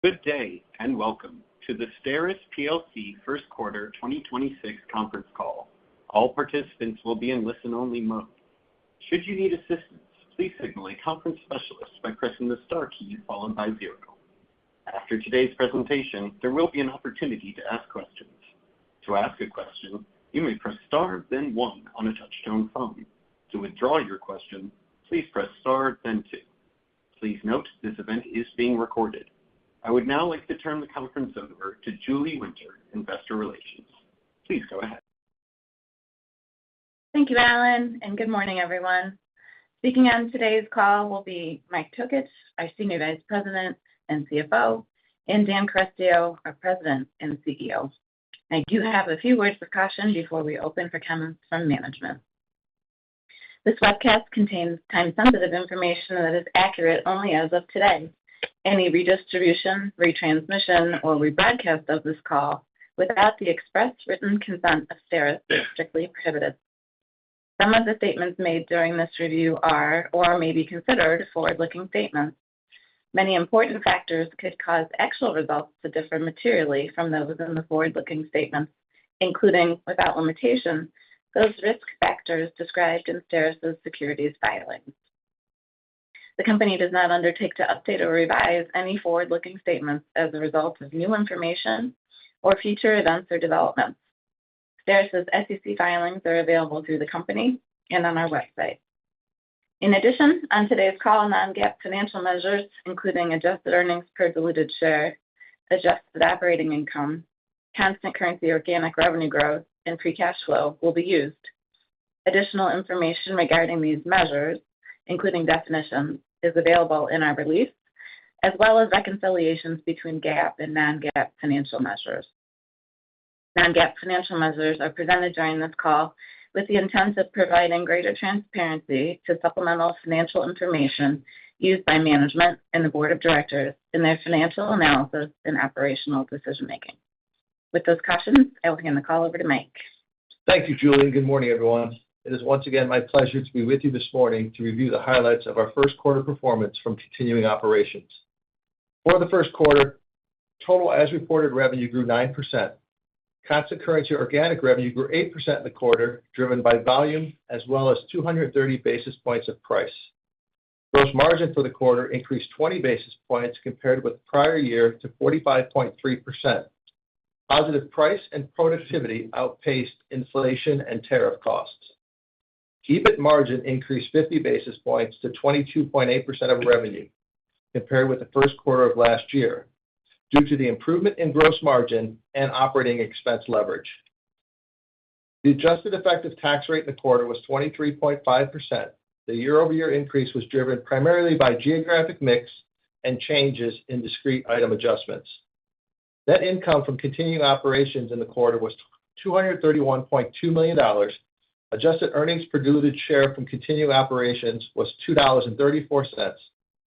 Good day, and welcome to the STERIS plc First Quarter 2026 conference call. All participants will be in listen-only mode. Should you need assistance, please signal a conference specialist by pressing the star key followed by 0. After today's presentation, there will be an opportunity to ask questions. To ask a question, you may press star, then 1 on a touch-tone phone. To withdraw your question, please press star, then 2. Please note, this event is being recorded. I would now like to turn the conference over to Julie Winter, Investor Relations. Please go ahead. Thank you, Alan, and good morning, everyone. Speaking on today's call will be Mike Tokich, our Senior Vice President and CFO, and Dan Carestio, our President and CEO. I do have a few words of caution before we open for comments from management. This webcast contains time-sensitive information that is accurate only as of today. Any redistribution, retransmission, or rebroadcast of this call without the express written consent of STERIS is strictly prohibited. Some of the statements made during this review are or may be considered forward-looking statements. Many important factors could cause actual results to differ materially from those in the forward-looking statements, including, without limitation, those risk factors described in STERIS's securities filings. The company does not undertake to update or revise any forward-looking statements as a result of new information or future events or developments. STERIS's SEC filings are available through the company and on our website. In addition, on today's call, non-GAAP financial measures, including adjusted earnings per diluted share, adjusted operating income, constant currency organic revenue growth, and free cash flow will be used. Additional information regarding these measures, including definitions, is available in our release, as well as reconciliations between GAAP and non-GAAP financial measures. Non-GAAP financial measures are presented during this call with the intent of providing greater transparency to supplemental financial information used by management and the board of directors in their financial analysis and operational decision-making. With those cautions, I will hand the call over to Mike. Thank you, Julie. Good morning, everyone. It is once again my pleasure to be with you this morning to review the highlights of our first quarter performance from continuing operations. For the first quarter, total as-reported revenue grew 9%. Constant currency organic revenue grew 8% in the quarter, driven by volume as well as 230 basis points of price. Gross margin for the quarter increased 20 basis points compared with the prior year to 45.3%. Positive price and productivity outpaced inflation and tariff costs. EBIT margin increased 50 basis points to 22.8% of revenue, compared with the first quarter of last year, due to the improvement in gross margin and operating expense leverage. The adjusted effective tax rate in the quarter was 23.5%. The year-over-year increase was driven primarily by geographic mix and changes in discrete item adjustments. Net income from continuing operations in the quarter was $231.2 million. Adjusted earnings per diluted share from continuing operations was $2.34,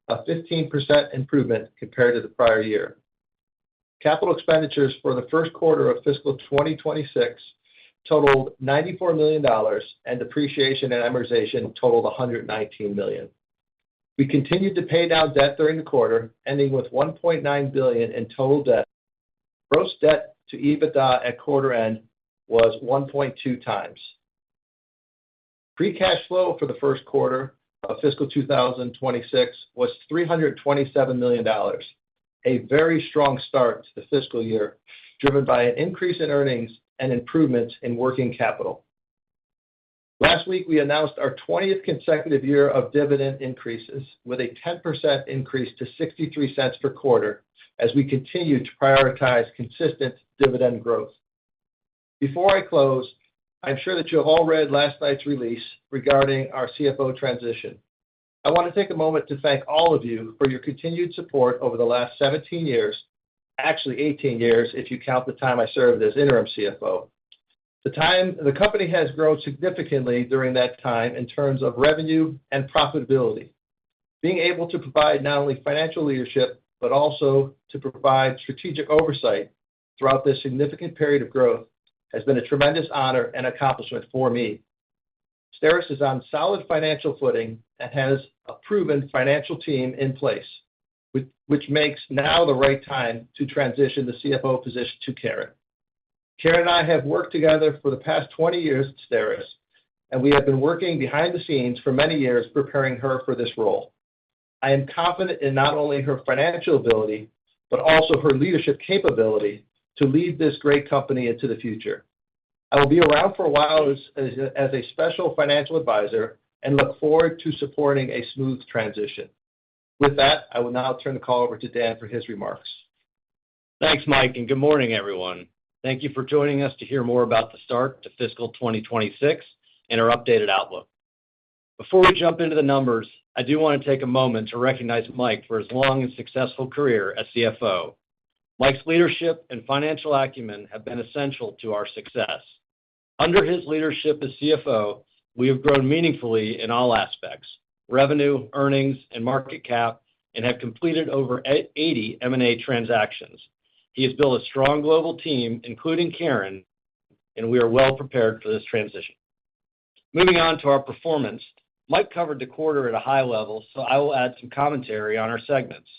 a 15% improvement compared to the prior year. Capital expenditures for the first quarter of fiscal 2026 totaled $94 million, and depreciation and amortization totaled $119 million. We continued to pay down debt during the quarter, ending with $1.9 billion in total debt. Gross debt to EBITDA at quarter end was 1.2 times. Free cash flow for the first quarter of fiscal 2026 was $327 million, a very strong start to the fiscal year, driven by an increase in earnings and improvements in working capital. Last week, we announced our 20th consecutive year of dividend increases, with a 10% increase to 63 cents per quarter as we continue to prioritize consistent dividend growth. Before I close, I'm sure that you have all read last night's release regarding our CFO transition. I want to take a moment to thank all of you for your continued support over the last 17 years, actually 18 years if you count the time I served as interim CFO. The company has grown significantly during that time in terms of revenue and profitability. Being able to provide not only financial leadership, but also to provide strategic oversight throughout this significant period of growth has been a tremendous honor and accomplishment for me. STERIS is on solid financial footing and has a proven financial team in place. which makes now the right time to transition the CFO position to Karen. Karen and I have worked together for the past 20 years at STERIS, and we have been working behind the scenes for many years preparing her for this role. I am confident in not only her financial ability, but also her leadership capability to lead this great company into the future. I will be around for a while as a special financial advisor and look forward to supporting a smooth transition. With that, I will now turn the call over to Dan for his remarks. Thanks, Mike, and good morning, everyone. Thank you for joining us to hear more about the start to fiscal 2026 and our updated outlook. Before we jump into the numbers, I do want to take a moment to recognize Mike for his long and successful career as CFO. Mike's leadership and financial acumen have been essential to our success. Under his leadership as CFO, we have grown meaningfully in all aspects: revenue, earnings, and market cap, and have completed over 80 M&A transactions. He has built a strong global team, including Karen, and we are well prepared for this transition. Moving on to our performance, Mike covered the quarter at a high level, so I will add some commentary on our segments.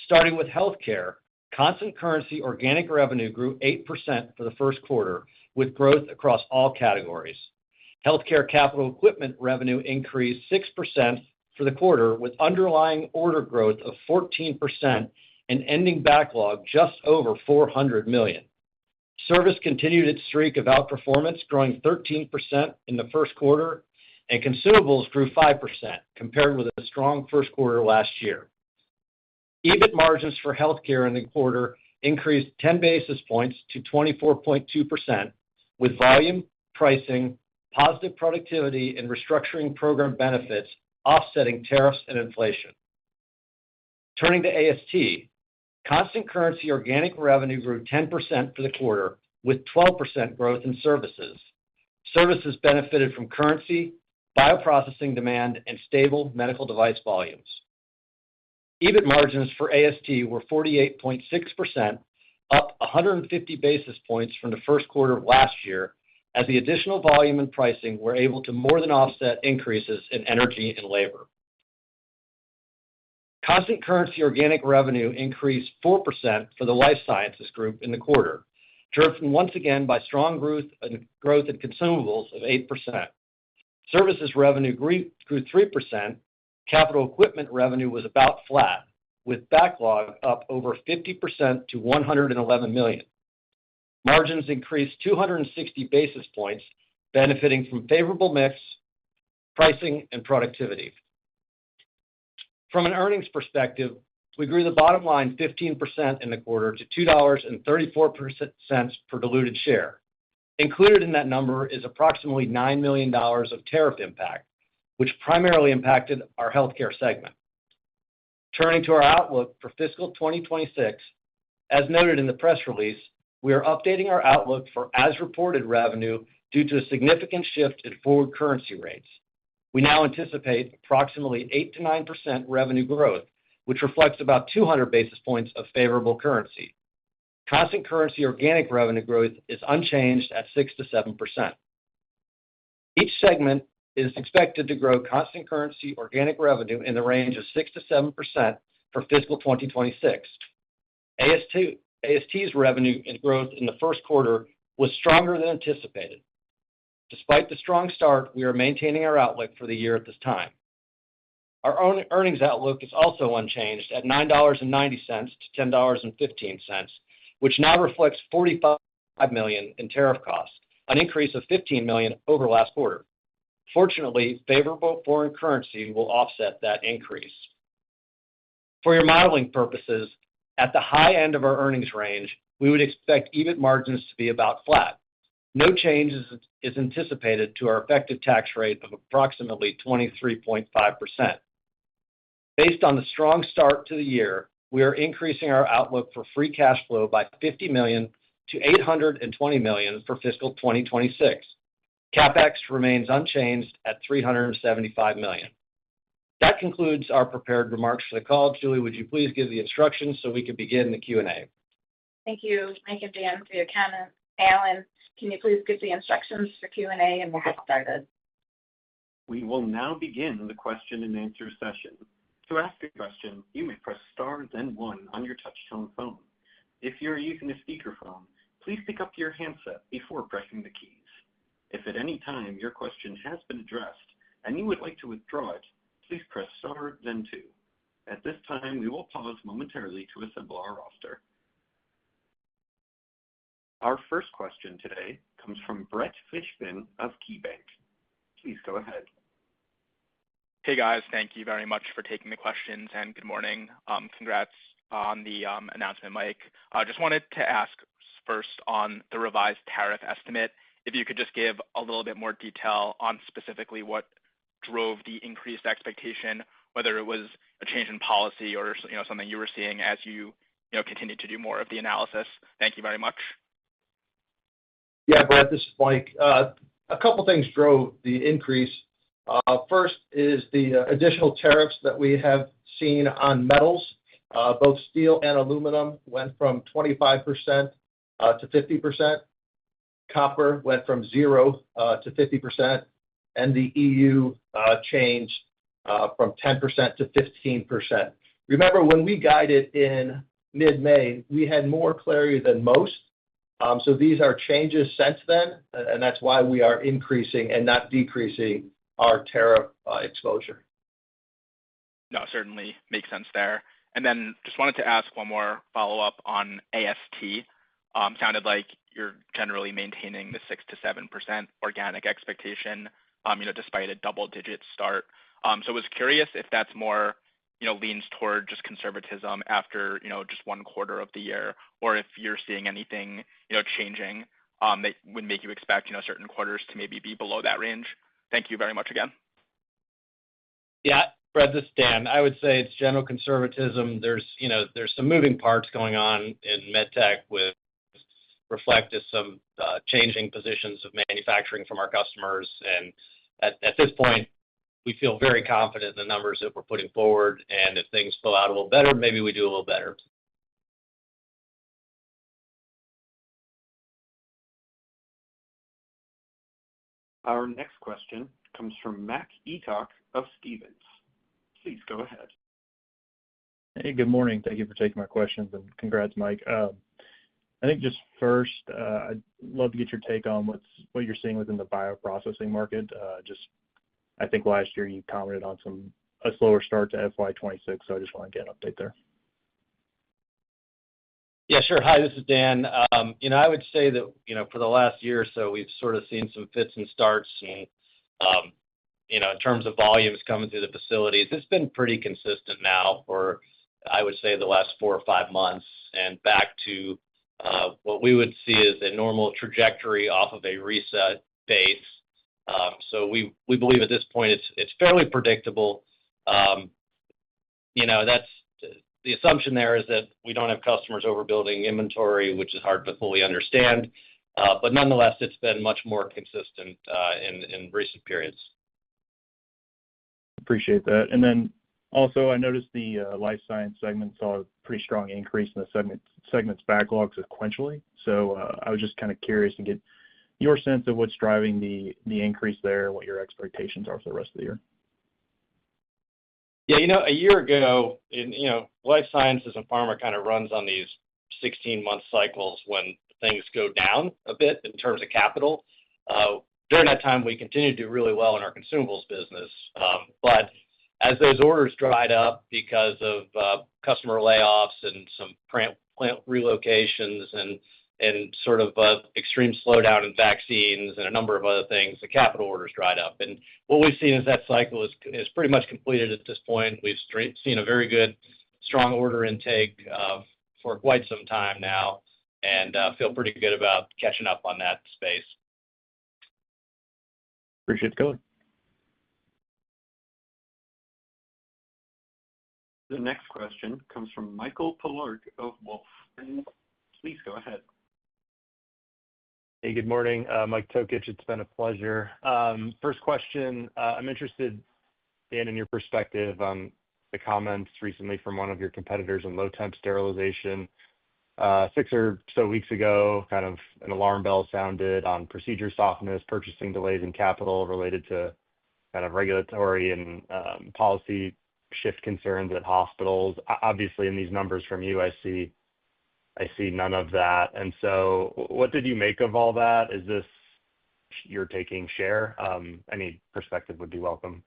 Starting with healthcare, constant currency organic revenue grew 8% for the first quarter, with growth across all categories. Healthcare capital equipment revenue increased 6% for the quarter, with underlying order growth of 14% and ending backlog just over $400 million. Service continued its streak of outperformance, growing 13% in the first quarter, and consumables grew 5%, compared with a strong first quarter last year. EBIT margins for healthcare in the quarter increased 10 basis points to 24.2%, with volume, pricing, positive productivity, and restructuring program benefits offsetting tariffs and inflation. Turning to AST, constant currency organic revenue grew 10% for the quarter, with 12% growth in services. Services benefited from currency, bioprocessing demand, and stable medical device volumes. EBIT margins for AST were 48.6%, up 150 basis points from the first quarter of last year, as the additional volume and pricing were able to more than offset increases in energy and labor. Constant currency organic revenue increased 4% for the life sciences group in the quarter, driven once again by strong growth in consumables of 8%. Services revenue grew 3%. Capital equipment revenue was about flat, with backlog up over 50% to $111 million. Margins increased 260 basis points, benefiting from favorable mix, pricing, and productivity. From an earnings perspective, we grew the bottom line 15% in the quarter to $2.34 per diluted share. Included in that number is approximately $9 million of tariff impact, which primarily impacted our healthcare segment. Turning to our outlook for fiscal 2026, as noted in the press release, we are updating our outlook for as-reported revenue due to a significant shift in forward currency rates. We now anticipate approximately 8 to 9% revenue growth, which reflects about 200 basis points of favorable currency. Constant currency organic revenue growth is unchanged at 6 to 7%. Each segment is expected to grow constant currency organic revenue in the range of 6 to 7% for fiscal 2026. AST's revenue and growth in the first quarter was stronger than anticipated. Despite the strong start, we are maintaining our outlook for the year at this time. Our earnings outlook is also unchanged at $9.90 to $10.15, which now reflects $45 million in tariff costs, an increase of $15 million over last quarter. Fortunately, favorable foreign currency will offset that increase. For your modeling purposes, at the high end of our earnings range, we would expect EBIT margins to be about flat. No change is anticipated to our effective tax rate of approximately 23.5%. Based on the strong start to the year, we are increasing our outlook for free cash flow by $50 million to $820 million for fiscal 2026. CapEx remains unchanged at $375 million. That concludes our prepared remarks for the call. Julie, would you please give the instructions so we can begin the Q&A? Thank you, Mike and Dan, for your comments. Alan, can you please give the instructions for Q&A and we'll get started? We will now begin the question and answer session. To ask a question, you may press star then one on your touch-tone phone. If you are using a speakerphone, please pick up your handset before pressing the keys. If at any time your question has been addressed and you would like to withdraw it, please press star then two. At this time, we will pause momentarily to assemble our roster. Our first question today comes from Brett Fishbin of KeyBanc. Please go ahead. Hey guys, thank you very much for taking the questions and good morning. Congrats on the announcement, Mike. I just wanted to ask first on the revised tariff estimate, if you could just give a little bit more detail on specifically what drove the increased expectation, whether it was a change in policy or something you were seeing as you continue to do more of the analysis. Thank you very much. Yeah, Brett, this is Mike. A couple things drove the increase. First is the additional tariffs that we have seen on metals. Both steel and aluminum went from 25% to 50%. Copper went from 0 to 50%, and the EU changed from 10% to 15%. Remember, when we guided in mid-May, we had more clarity than most. So these are changes since then, and that's why we are increasing and not decreasing our tariff exposure. No, certainly makes sense there. And then just wanted to ask one more follow-up on AST. Sounded like you're generally maintaining the 6 to 7% organic expectation, despite a double-digit start. So I was curious if that's more, leans toward just conservatism after, just one quarter of the year, or if you're seeing anything, changing that would make you expect, certain quarters to maybe be below that range. Thank you very much again. Yeah, Brett, this is Dan. I would say it's general conservatism. There's some moving parts going on in MedTech with reflected some changing positions of manufacturing from our customers. And at this point, we feel very confident in the numbers that we're putting forward. And if things flow out a little better, maybe we do a little better. Our next question comes from Mac Etoch of Stephens. Please go ahead. Hey, good morning. Thank you for taking my questions, and congrats, Mike. I think just first, I'd love to get your take on what you're seeing within the bioprocessing market. I think last year you commented on a slower start to FY26, so I just want to get an update there. Yeah, sure. Hi, this is Dan. I would say that, for the last year or so, we've sort of seen some fits and starts and, in terms of volumes coming through the facilities. It's been pretty consistent now for, I would say, the last 4 or 5 months and back to what we would see as a normal trajectory off of a reset base. So we believe at this point it's fairly predictable. That's the assumption there is that we don't have customers overbuilding inventory, which is hard to fully understand. But nonetheless, it's been much more consistent in recent periods. Appreciate that. And then also, I noticed the life science segment saw a pretty strong increase in the segment's backlog sequentially. So I was just kind of curious to get your sense of what's driving the increase there and what your expectations are for the rest of the year. Yeah, a year ago, life sciences and pharma kind of runs on these 16-month cycles when things go down a bit in terms of capital. During that time, we continued to do really well in our consumables business. But as those orders dried up because of customer layoffs and some plant relocations and sort of extreme slowdown in vaccines and a number of other things, the capital orders dried up. And what we've seen is that cycle is pretty much completed at this point. We've seen a very good, strong order intake for quite some time now and feel pretty good about catching up on that space. Appreciate the color. The next question comes from Michael Polark of Wolfe. Please go ahead. Hey, good morning. Mike Tokich, it's been a pleasure. First question, I'm interested, Dan, in your perspective on the comments recently from one of your competitors in low-temp sterilization. 6 or so weeks ago, kind of an alarm bell sounded on procedure softness, purchasing delays in capital related to kind of regulatory and policy shift concerns at hospitals. Obviously, in these numbers from you, I see none of that. And so what did you make of all that? Is this you're taking share? Any perspective would be welcome.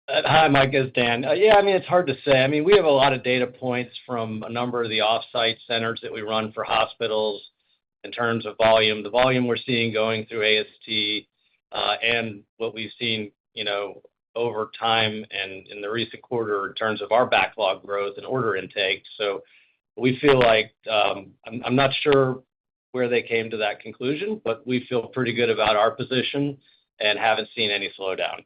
Hi, Mike, it's Dan. Yeah, I mean, it's hard to say. I mean, we have a lot of data points from a number of the off-site centers that we run for hospitals in terms of volume. The volume we're seeing going through AST and what we've seen, over time and in the recent quarter in terms of our backlog growth and order intake. So we feel like I'm not sure where they came to that conclusion, but we feel pretty good about our position and haven't seen any slowdown.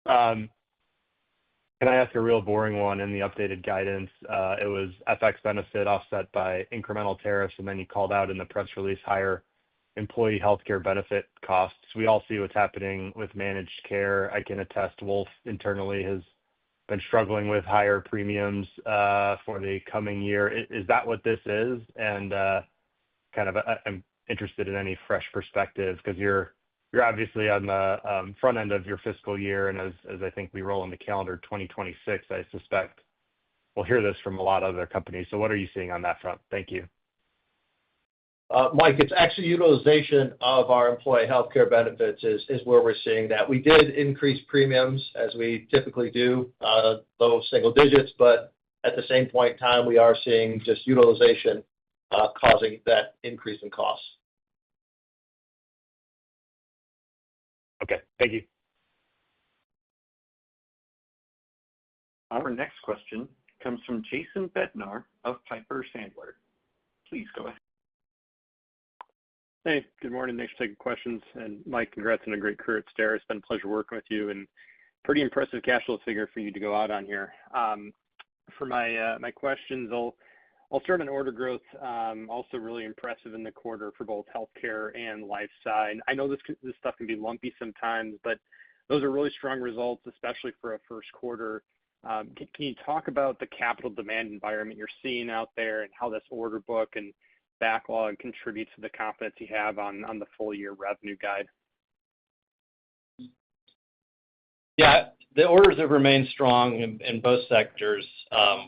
Can I ask a real boring one in the updated guidance? It was FX benefit offset by incremental tariffs, and then you called out in the press release higher employee healthcare benefit costs. We all see what's happening with managed care. I can attest Wolf internally has been struggling with higher premiums for the coming year. Is that what this is? And I'm interested in any fresh perspective because you're obviously on the front end of your fiscal year, and as I think we roll into calendar 2026, I suspect we'll hear this from a lot of other companies. So what are you seeing on that front? Thank you. Mike, it's actually utilization of our employee healthcare benefits is where we're seeing that. We did increase premiums as we typically do, low single digits, but at the same point in time, we are seeing just utilization causing that increase in costs. Okay, thank you. Our next question comes from Jason Bednar of Piper Sandler. Please go ahead. Hey, good morning. Thanks for taking questions. And Mike, congrats on a great career at STERIS. It's been a pleasure working with you, and pretty impressive cash flow figure for you to go out on here. For my questions, I'll start on order growth. Also really impressive in the quarter for both healthcare and life side. I know this stuff can be lumpy sometimes, but those are really strong results, especially for a first quarter. Can you talk about the capital demand environment you're seeing out there and how this order book and backlog contributes to the confidence you have on the full year revenue guide? Yeah, the orders have remained strong in both sectors.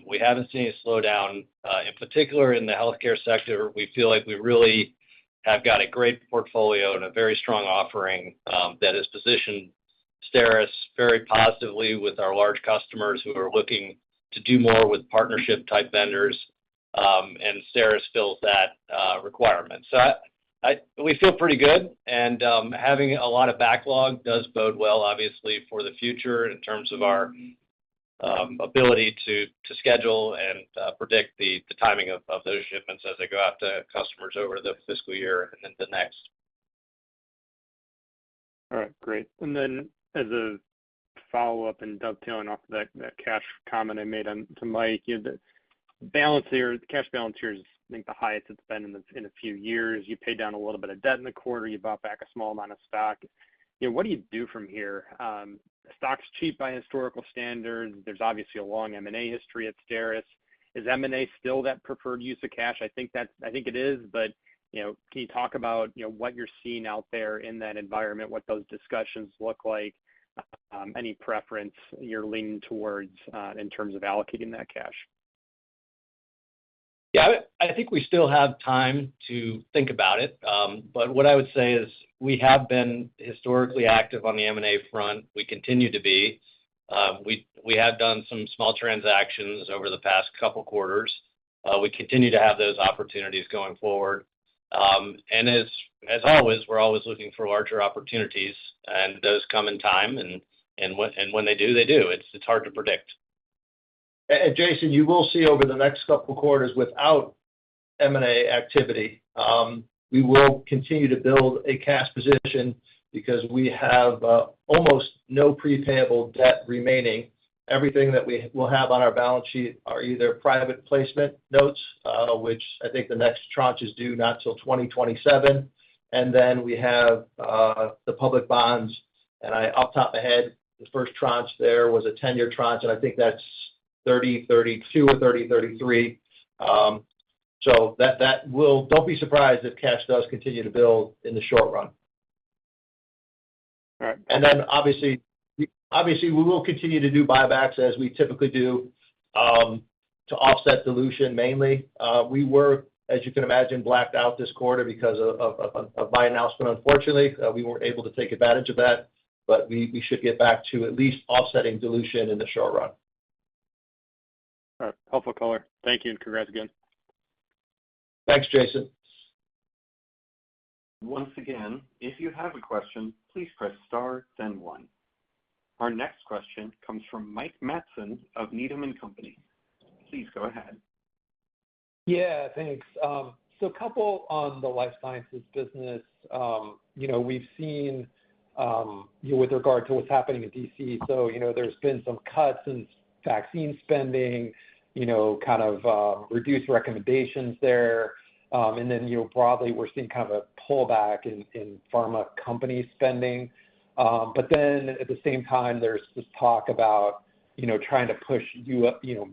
We haven't seen a slowdown. In particular, in the healthcare sector, we feel like we really have got a great portfolio and a very strong offering that has positioned STERIS very positively with our large customers who are looking to do more with partnership-type vendors, and STERIS fills that requirement. So we feel pretty good, and having a lot of backlog does bode well, obviously, for the future in terms of our ability to schedule and predict the timing of those shipments as they go out to customers over the fiscal year and then the next. All right, great. And then as a follow-up and dovetailing off of that cash comment I made to Mike, the balance here, the cash balance here is, I think, the highest it's been in a few years. You paid down a little bit of debt in the quarter. You bought back a small amount of stock. What do you do from here? The stock's cheap by historical standards. There's obviously a long M&A history at STERIS. Is M&A still that preferred use of cash? I think it is, but can you talk about what you're seeing out there in that environment, what those discussions look like, any preference you're leaning towards in terms of allocating that cash? Yeah, I think we still have time to think about it. But what I would say is we have been historically active on the M&A front. We continue to be. We have done some small transactions over the past couple quarters. We continue to have those opportunities going forward. And as always, we're always looking for larger opportunities, and those come in time, and when they do, they do. It's hard to predict. And Jason, you will see over the next couple of quarters without M&A activity, we will continue to build a cash position because we have almost no prepayable debt remaining. Everything that we will have on our balance sheet are either private placement notes, which I think the next tranche is due not till 2027. And then we have the public bonds. And off the top of my head, the first tranche there was a 10-year tranche, and I think that's 3032 or 3033. So that will, don't be surprised if cash does continue to build in the short run. All right. And then obviously we will continue to do buybacks as we typically do, to offset dilution mainly. We were, as you can imagine, blacked out this quarter because of my announcement. Unfortunately, we weren't able to take advantage of that, but we should get back to at least offsetting dilution in the short run. All right. Helpful color. Thank you, and congrats again. Thanks, Jason. Once again, if you have a question, please press star, then one. Our next question comes from Mike Matson of Needham & Company. Please go ahead. Yeah, thanks. So a couple on the life sciences business. We've seen, with regard to what's happening in D.C., so, there's been some cuts in vaccine spending, kind of reduced recommendations there. And then, broadly, we're seeing kind of a pullback in pharma company spending. But then at the same time, there's this talk about, trying to push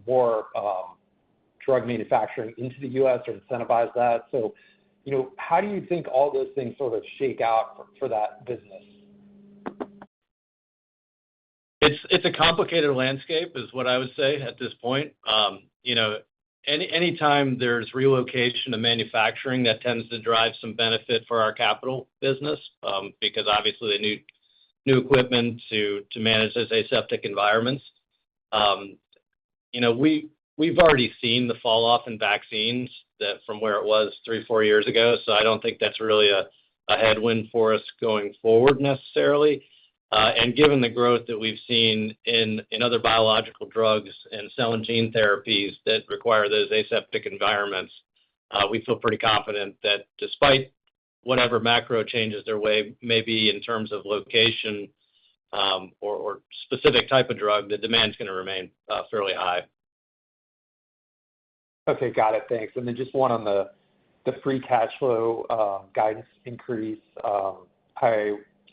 more drug manufacturing into the U.S. or incentivize that. So, how do you think all those things sort of shake out for that business? It's a complicated landscape, is what I would say at this point. Anytime there's relocation of manufacturing, that tends to drive some benefit for our capital business, because obviously they need new equipment to manage those aseptic environments. We've already seen the fall off in vaccines from where it was 3-4 years ago, so I don't think that's really a headwind for us going forward necessarily. And given the growth that we've seen in other biological drugs and cell and gene therapies that require those aseptic environments, we feel pretty confident that despite whatever macro changes there may be in terms of location or specific type of drug, the demand's going to remain fairly high. Okay, got it. Thanks. And then just one on the free cash flow guidance increase.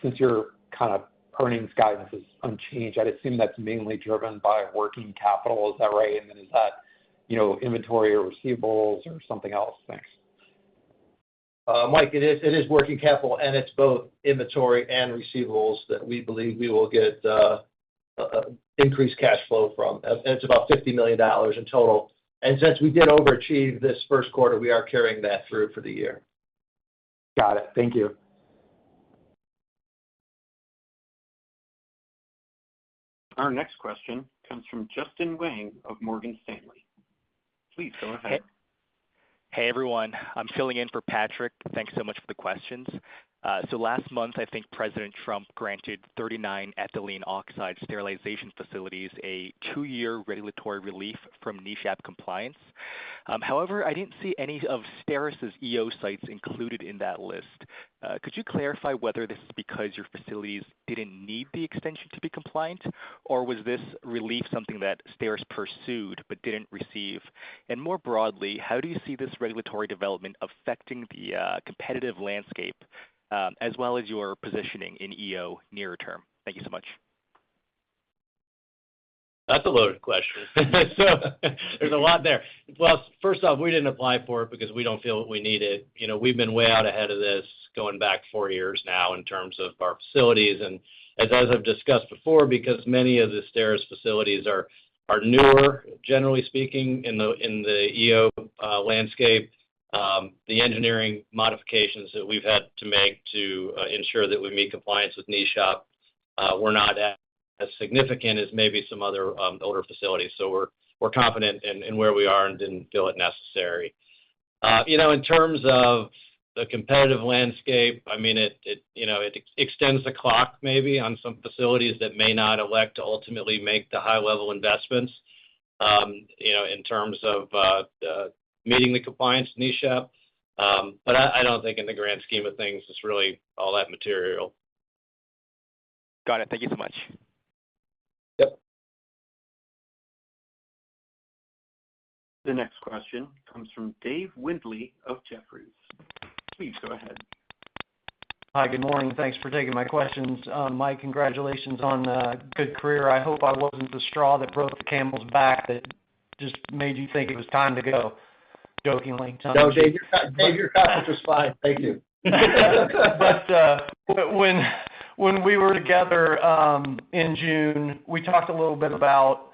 Since your kind of earnings guidance is unchanged, I'd assume that's mainly driven by working capital. Is that right? And then is that, inventory or receivables or something else? Thanks. Mike, it is working capital, and it's both inventory and receivables that we believe we will get increased cash flow from. And it's about $50 million in total. And since we did overachieve this first quarter, we are carrying that through for the year. Got it. Thank you. Our next question comes from Justin Wang of Morgan Stanley. Please go ahead. Hey, everyone. I'm filling in for Patrick. Thanks so much for the questions. So last month, I think President Trump granted 39 ethylene oxide sterilization facilities a 2-year regulatory relief from NESHAP compliance. However, I didn't see any of STERIS's EO sites included in that list. Could you clarify whether this is because your facilities didn't need the extension to be compliant, or was this relief something that STERIS pursued but didn't receive? And more broadly, how do you see this regulatory development affecting the competitive landscape, as well as your positioning in EO nearer term? Thank you so much. That's a loaded question. So there's a lot there. Well, first off, we didn't apply for it because we don't feel that we need it. We've been way out ahead of this going back 4 years now in terms of our facilities. And as I've discussed before, because many of the STERIS facilities are newer, generally speaking, in the EO landscape, the engineering modifications that we've had to make to ensure that we meet compliance with NESHAP were not as significant as maybe some other older facilities. So we're confident in where we are and didn't feel it necessary. In terms of the competitive landscape, I mean, it extends the clock maybe on some facilities that may not elect to ultimately make the high-level investments, in terms of meeting the compliance NESHAP. But I don't think in the grand scheme of things it's really all that material. Got it. Thank you so much. Yep. The next question comes from Dave Windley of Jefferies. Please go ahead. Hi, good morning. Thanks for taking my questions. Mike, congratulations on a good career. I hope I wasn't the straw that broke the camel's back that just made you think it was time to go, jokingly. No, Dave, your comment was fine. Thank you. But when we were together in June, we talked a little bit about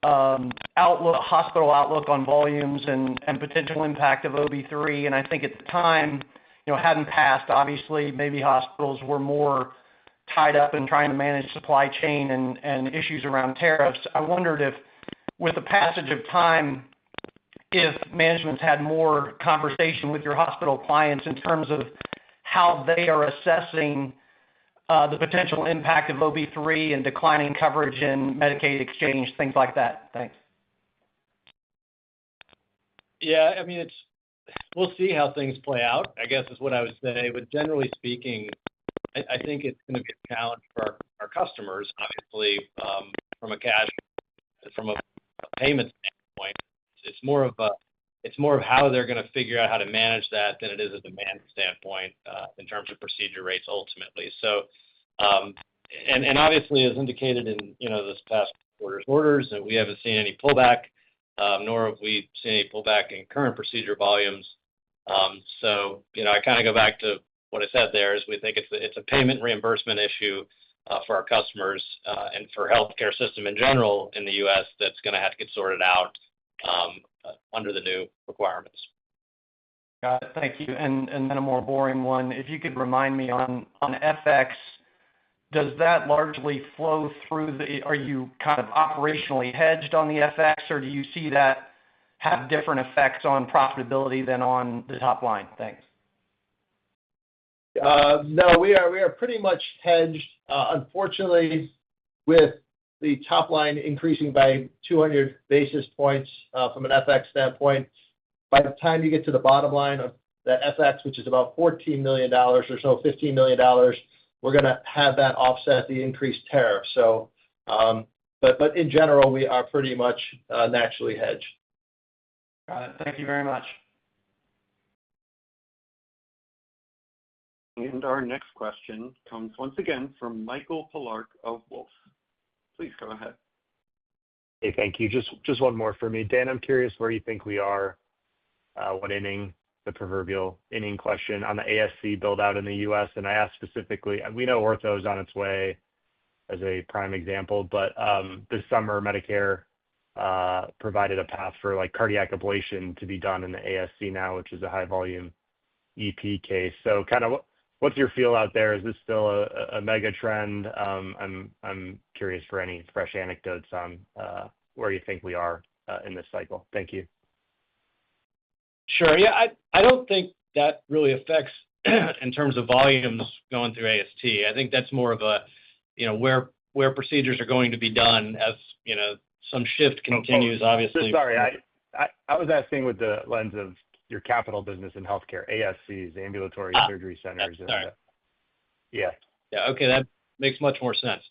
hospital outlook on volumes and potential impact of OB3. And I think at the time, hadn't passed, obviously, maybe hospitals were more tied up in trying to manage supply chain and issues around tariffs. I wondered if, with the passage of time, if management's had more conversation with your hospital clients in terms of how they are assessing the potential impact of OB3 and declining coverage in Medicaid exchange, things like that. Thanks. Yeah, I mean, we'll see how things play out, I guess is what I would say. But generally speaking, I think it's going to be a challenge for our customers, obviously, from a payment standpoint. It's more of how they're going to figure out how to manage that than it is a demand standpoint in terms of procedure rates ultimately. So, and obviously, as indicated in this past quarter's orders, that we haven't seen any pullback, nor have we seen any pullback in current procedure volumes. So, I kind of go back to what I said there is we think it's a payment reimbursement issue for our customers and for healthcare system in general in the U.S. that's going to have to get sorted out under the new requirements. Got it. Thank you. And then a more boring one. If you could remind me on FX, does that largely flow through are you kind of operationally hedged on the FX, or do you see that have different effects on profitability than on the top line? Thanks. No, we are pretty much hedged. Unfortunately, with the top line increasing by 200 basis points from an FX standpoint, by the time you get to the bottom line of that FX, which is about $14 million or so, $15 million, we're going to have that offset the increased tariff. So, but in general, we are pretty much naturally hedged. Got it. Thank you very much. And our next question comes once again from Michael Polark of Wolfe. Please go ahead. Hey, thank you. Just one more for me. Dan, I'm curious where you think we are, what inning, the proverbial inning question on the ASC build out in the U.S. And I ask specifically, we know ortho is on its way as a prime example, but this summer Medicare provided a path for like cardiac ablation to be done in the ASC now, which is a high volume EP case. So kind of what's your feel out there? Is this still a mega trend? I'm curious for any fresh anecdotes on where you think we are in this cycle. Thank you. Sure. Yeah, I don't think that really affects in terms of volumes going through AST. I think that's more of a, where procedures are going to be done as, some shift continues, obviously. Sorry, I was asking with the lens of your capital business in healthcare, ASCs, ambulatory surgery centers. Yeah. Okay. That makes much more sense.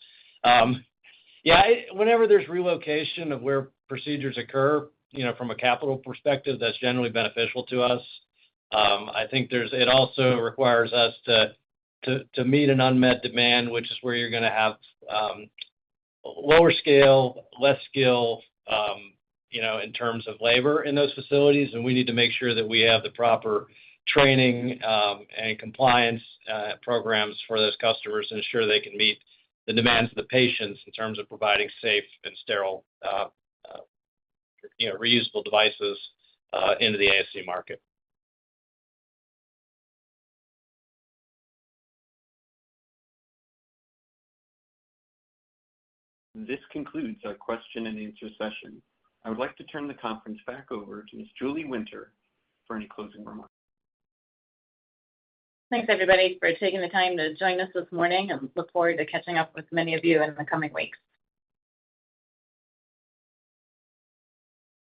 Whenever there's relocation of where procedures occur, from a capital perspective, that's generally beneficial to us. I think it also requires us to meet an unmet demand, which is where you're going to have lower scale, less skill, in terms of labor in those facilities, and we need to make sure that we have the proper training and compliance programs for those customers to ensure they can meet the demands of the patients in terms of providing safe and sterile, reusable devices into the ASC market. This concludes our question and answer session. I would like to turn the conference back over to Ms. Julie Winter for any closing remarks. Thanks, everybody, for taking the time to join us this morning, and look forward to catching up with many of you in the coming weeks.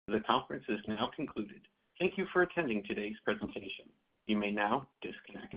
The conference is now concluded. Thank you for attending today's presentation. You may now disconnect.